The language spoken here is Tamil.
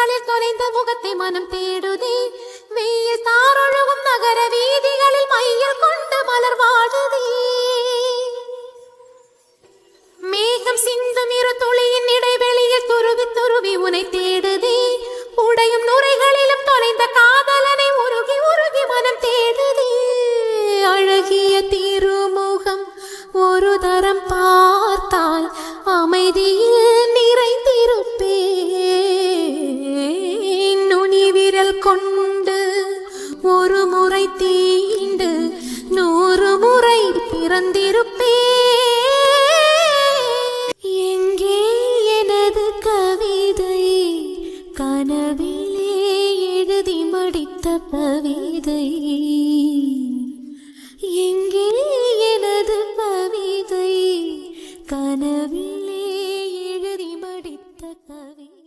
நுரைகளில் தொலைந்த முகத்தை மனம் தேடுதே. வெயில் தாரொழுகும் நகர வீதிகளில் மையல் கொண்டு மலர் வாடுதே. மேகம் சிந்தும் இரு துளியின் இடைவெளியில் துருவி துருவி உனை தேடுதே. உடையும் நுரைகளிலும் தொலைந்த காதலனை உருகி உருகி மனம் தேடுதே. அழகிய திருமுகம் ஒரு தரம் பார்த்தால் அமைதியில் நிறைந்திருப்பேன். நுனி விரல் கொண்டு ஒரு முறை தீண்டு 100 முறை பிறந்திருப்பேன். எங்கே எனது கவிதை, கனவிலே எழுதி மடித்த கவிதை. எங்கே எனது கவிதை, கனவிலே எழுதி மடித்த கவிதை.